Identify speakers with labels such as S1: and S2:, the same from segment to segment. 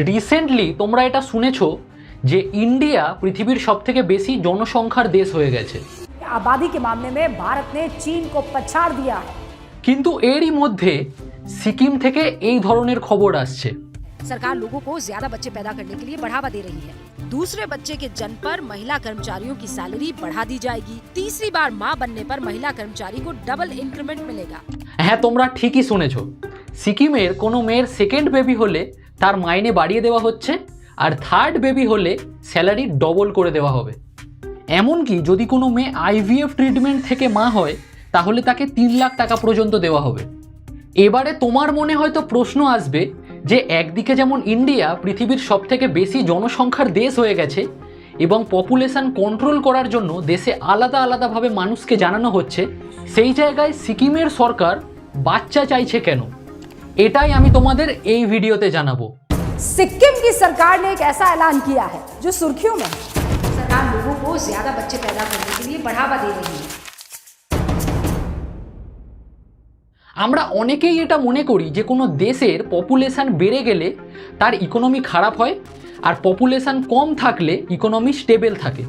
S1: Recently তোমরা এটা শুনেছো যে ইন্ডিয়া পৃথিবীর সবথেকে বেশি জনসংখ্যার দেশ হয়ে গেছে।
S2: आबादी के मामले में भारत ने चीन को पछाड़ दिया है।
S1: কিন্তু এরই মধ্যে সিকিম থেকে এই ধরনের খবর আসছে।
S3: सरकार लोगों को ज्यादा बच्चे पैदा करने के लिए बढ़ावा दे रही है। दूसरे बच्चे के जन्म पर महिला कर्मचारियों की सैलरी बढ़ा दी जाएगी। तीसरी बार मां बनने पर महिला कर्मचारी को डबल इंक्रीमेंट मिलेगा।
S1: হ্যাঁ, তোমরা ঠিকই শুনেছো। সিকিমের কোনো মেয়ের সেকেন্ড বেবি হলে তার মাইনে বাড়িয়ে দেওয়া হচ্ছে, আর থার্ড বেবি হলে স্যালারি ডবল করে দেওয়া হবে। এমনকি যদি কোনো মেয়ে আইভিএফ ট্রিটমেন্ট থেকে মা হয় তাহলে তাকে 3 লাখ টাকা পর্যন্ত দেওয়া হবে। এবারে তোমার মনে হয়তো প্রশ্ন আসবে যে একদিকে যেমন ইন্ডিয়া পৃথিবীর সবথেকে বেশি জনসংখ্যার দেশ হয়ে গেছে এবং পপুলেশন কন্ট্রোল করার জন্য দেশে আলাদা আলাদাভাবে মানুষকে জানানো হচ্ছে, সেই জায়গায় সিকিমের সরকার বাচ্চা চাইছে কেন? এটাই আমি তোমাদের এই ভিডিওতে জানাবো।
S2: सिक्किम की सरकार ने एक ऐसा ऐलान किया है जो सुर्खियों में है।
S3: सरकार लोगों को ज्यादा बच्चे पैदा करने के लिए बढ़ावा दे रही है।
S1: আমরা অনেকেই এটা মনে করি যে কোনো দেশের পপুলেশন বেড়ে গেলে তার ইকোনমি খারাপ হয়, আর পপুলেশন কম থাকলে ইকোনমি স্টেবল থাকে।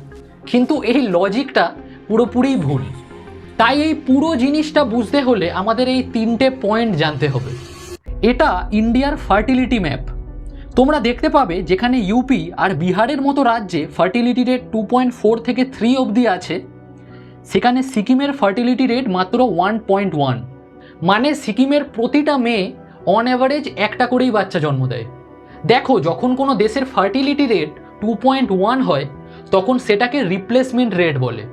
S1: কিন্তু এই লজিকটা পুরোপুরি ভুল। তাই এই পুরো জিনিসটা বুঝতে হলে আমাদের এই 3টে পয়েন্ট জানতে হবে। এটা ইন্ডিয়ার ফার্টিলিটি ম্যাপ। তোমরা দেখতে পাবে যেখানে ইউপি আর বিহারের মতো রাজ্যে ফার্টিলিটি রেট 2.4 থেকে 3 অবধি আছে, সেখানে সিকিমের ফার্টিলিটি রেট মাত্র 1.1। মানে সিকিমের প্রতিটা মেয়ে অন অ্যাভারেজ একটা করেই বাচ্চা জন্ম দেয়। দেখো, যখন কোনো দেশের ফার্টিলিটি রেট 2.1 হয় তখন সেটাকে রিপ্লেসমেন্ট রেট বলে।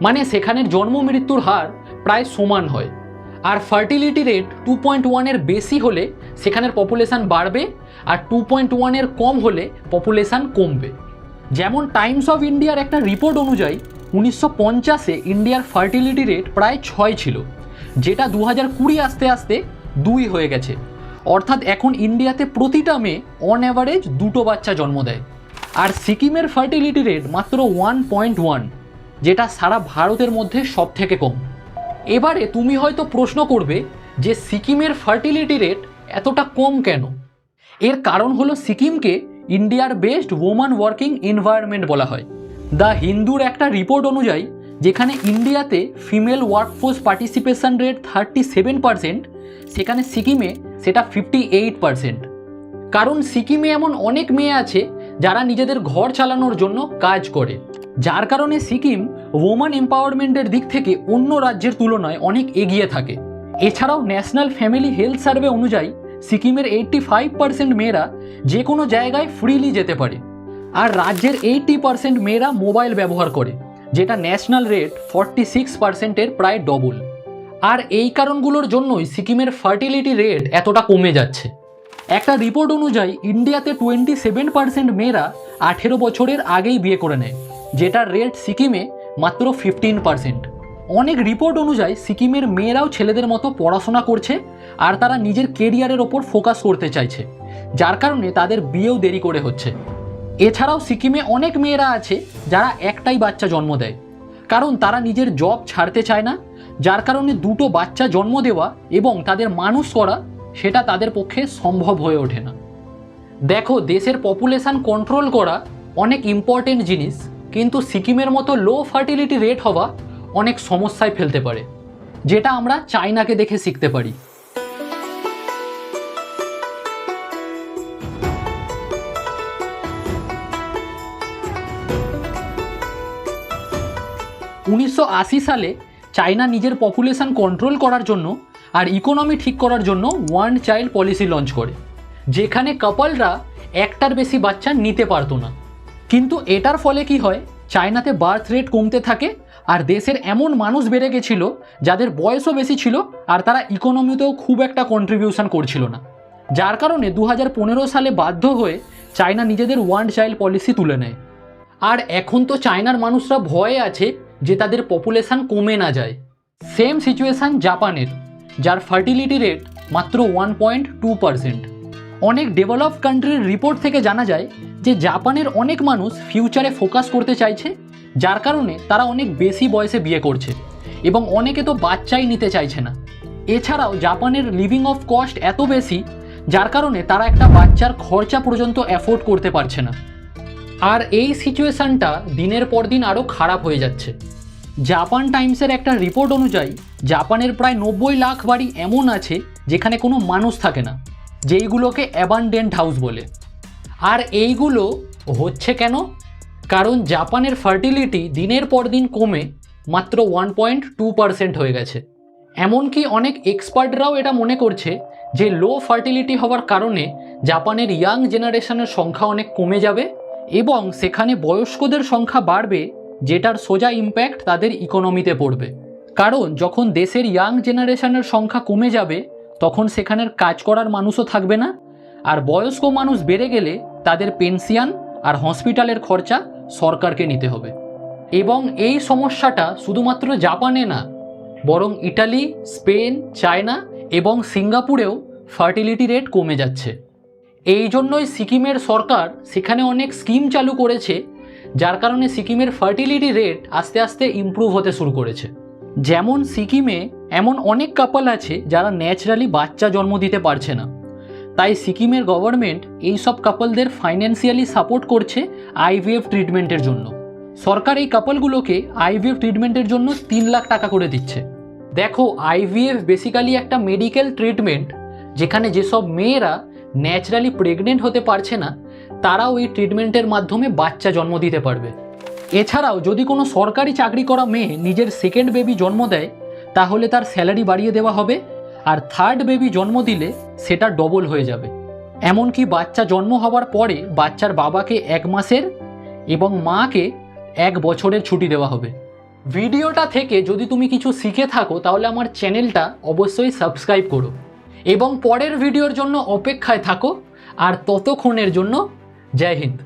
S1: মানে সেখানের জন্ম মৃত্যুর হার প্রায় সমান হয়। আর ফার্টিলিটি রেট 2.1 এর বেশি হলে সেখানের পপুলেশান বাড়বে, আর 2.1 এর কম হলে পপুলেশান কমবে। যেমন টাইমস অফ ইন্ডিয়ার একটা রিপোর্ট অনুযায়ী 1950-এ ইন্ডিয়ার ফার্টিলিটি রেট প্রায় 6 ছিল, যেটা 2020 আসতে আসতে 2 হয়ে গেছে। অর্থাৎ এখন ইন্ডিয়াতে প্রতিটা মেয়ে অন অ্যাভারেজ 2টো বাচ্চা জন্ম দেয়। আর সিকিমের ফার্টিলিটি রেট মাত্র 1.1, যেটা সারা ভারতের মধ্যে সব থেকে কম। এবারে তুমি হয়তো প্রশ্ন করবে যে সিকিমের ফার্টিলিটি রেট এতটা কম কেন? এর কারণ হলো সিকিমকে ইন্ডিয়ার বেস্ট ওম্যান ওয়ার্কিং এনভায়রনমেন্ট বলা হয়। দ্য হিন্দুর একটা রিপোর্ট অনুযায়ী যেখানে ইন্ডিয়াতে ফিমেল ওয়ার্কফোর্স পার্টিসিপেশন রেট 37%, সেখানে সিকিমে সেটা 58%। কারণ সিকিমে এমন অনেক মেয়ে আছে যারা নিজেদের ঘর চালানোর জন্য কাজ করে, যার কারণে সিকিম ওম্যান এম্পাওয়ারমেন্টের দিক থেকে অন্য রাজ্যের তুলনায় অনেক এগিয়ে থাকে। এছাড়াও ন্যাশনাল ফ্যামিলি হেলথ সার্ভে অনুযায়ী সিকিমের 85% মেয়েরা যে কোনো জায়গায় ফ্রিলি যেতে পারে, আর রাজ্যের 80% মেয়েরা মোবাইল ব্যবহার করে, যেটা ন্যাশনাল রেট 46%-এর প্রায় ডবল। আর এই কারণগুলোর জন্যই সিকিমের ফার্টিলিটি রেট এতটা কমে যাচ্ছে। একটা রিপোর্ট অনুযায়ী ইন্ডিয়াতে 27% মেয়েরা 18 বছরের আগেই বিয়ে করে নেয়, যেটার রেট সিকিমে মাত্র 15%। অনেক রিপোর্ট অনুযায়ী সিকিমের মেয়েরাও ছেলেদের মতো পড়াশোনা করছে, আর তারা নিজের কেরিয়ারের ওপর ফোকাস করতে চাইছে, যার কারণে তাদের বিয়েও দেরি করে হচ্ছে। এছাড়াও সিকিমে অনেক মেয়েরা আছে যারা একটাই বাচ্চা জন্ম দেয়, কারণ তারা নিজের জব ছাড়তে চায় না, যার কারণে 2টো বাচ্চা জন্ম দেওয়া এবং তাদের মানুষ করা সেটা তাদের পক্ষে সম্ভব হয়ে ওঠে না। দেখো, দেশের পপুলেশন কন্ট্রোল করা অনেক ইম্পর্টেন্ট জিনিস, কিন্তু সিকিমের মতো লো ফার্টিলিটি রেট হওয়া অনেক সমস্যায় ফেলতে পারে, যেটা আমরা চায়নাকে দেখে শিখতে পারি। '80 সালে চায়না নিজের পপুলেশন কন্ট্রোল করার জন্য আর ইকোনমি ঠিক করার জন্য ওয়ান চাইল্ড পলিসি লঞ্চ করে, যেখানে কাপলরা একটার বেশি বাচ্চা নিতে পারতো না। কিন্তু এটার ফলে কি হয়, চায়নাতে বার্থ রেট কমতে থাকে, আর দেশের এমন মানুষ বেড়ে গেছিল যাদের বয়সও বেশি ছিল, আর তারা ইকোনমিতেও খুব একটা কন্ট্রিবিউশন করছিল না, যার কারণে 2015 সালে বাধ্য হয়ে চায়না নিজেদের ওয়ান চাইল্ড পলিসি তুলে নেয়। আর এখন তো চায়নার মানুষরা ভয়ে আছে যে তাদের পপুলেশন কমে না যায়। সেম সিচুয়েশান জাপানের, যার ফার্টিলিটি রেট মাত্র 1.2%। অনেক ডেভেলপড কান্ট্রির রিপোর্ট থেকে জানা যায় যে জাপানের অনেক মানুষ ফিউচারে ফোকাস করতে চাইছে, যার কারণে তারা অনেক বেশি বয়সে বিয়ে করছে, এবং অনেকে তো বাচ্চাই নিতে চাইছে না। এছাড়াও জাপানের লিভিং অফ কস্ট এত বেশি যার কারণে তারা একটা বাচ্চার খরচা পর্যন্ত অ্যাফোর্ড করতে পারছে না। আর এই সিচুয়েশানটা দিনের পর দিন আরও খারাপ হয়ে যাচ্ছে। জাপান টাইমসের একটা রিপোর্ট অনুযায়ী জাপানের প্রায় 90 লাখ বাড়ি এমন আছে যেখানে কোনো মানুষ থাকে না, যেইগুলোকে অ্যাবান্ডেন্ট হাউস বলে। আর এইগুলো হচ্ছে কেন? কারণ জাপানের ফার্টিলিটি দিনের পর দিন কমে মাত্র 1.2% হয়ে গেছে। এমনকি অনেক এক্সপার্টরাও এটা মনে করছে যে লো ফার্টিলিটি হওয়ার কারণে জাপানের ইয়াং জেনারেশনের সংখ্যা অনেক কমে যাবে এবং সেখানে বয়স্কদের সংখ্যা বাড়বে, যেটার সোজা ইম্প্যাক্ট তাদের ইকোনমিতে পড়বে। কারণ যখন দেশের ইয়াং জেনারেশনের সংখ্যা কমে যাবে তখন সেখানের কাজ করার মানুষও থাকবে না, আর বয়স্ক মানুষ বেড়ে গেলে তাদের পেনশন আর হসপিটালের খরচা সরকারকে নিতে হবে। এবং এই সমস্যাটা শুধুমাত্র জাপানে না, বরং ইটালি, স্পেন, চায়না এবং সিঙ্গাপুরেও ফার্টিলিটি রেট কমে যাচ্ছে। এই জন্যই সিকিমের সরকার সেখানে অনেক স্কিম চালু করেছে, যার কারণে সিকিমের ফার্টিলিটি রেট আস্তে আস্তে ইমপ্রুভ হতে শুরু করেছে। যেমন সিকিমে এমন অনেক কাপল আছে যারা ন্যাচারালি বাচ্চা জন্ম দিতে পারছে না, তাই সিকিমের গভর্নমেন্ট এই সব কাপলদের ফাইন্যান্সিয়ালি সাপোর্ট করছে আইভিএফ ট্রিটমেন্টের জন্য। সরকার এই কাপলগুলোকে আইভিএফ ট্রিটমেন্টের জন্য 3 লাখ টাকা করে দিচ্ছে। দেখো, আইভিএফ বেসিক্যালি একটা মেডিকেল ট্রিটমেন্ট যেখানে যেসব মেয়েরা ন্যাচারালি প্রেগনেন্ট হতে পারছে না তারাও এই ট্রিটমেন্টের মাধ্যমে বাচ্চা জন্ম দিতে পারবে। এছাড়াও যদি কোনো সরকারি চাকরি করা মেয়ে নিজের সেকেন্ড বেবি জন্ম দেয় তাহলে তার স্যালারি বাড়িয়ে দেওয়া হবে, আর থার্ড বেবি জন্ম দিলে সেটা ডবল হয়ে যাবে। এমনকি বাচ্চা জন্ম হওয়ার পরে বাচ্চার বাবাকে 1 মাসের এবং মাকে 1 বছরের ছুটি দেওয়া হবে। ভিডিওটা থেকে যদি তুমি কিছু শিখে থাকো তাহলে আমার চ্যানেলটা অবশ্যই সাবস্ক্রাইব করো এবং পরের ভিডিওর জন্য অপেক্ষায় থাকো। আর ততক্ষণের জন্য জয় হিন্দ।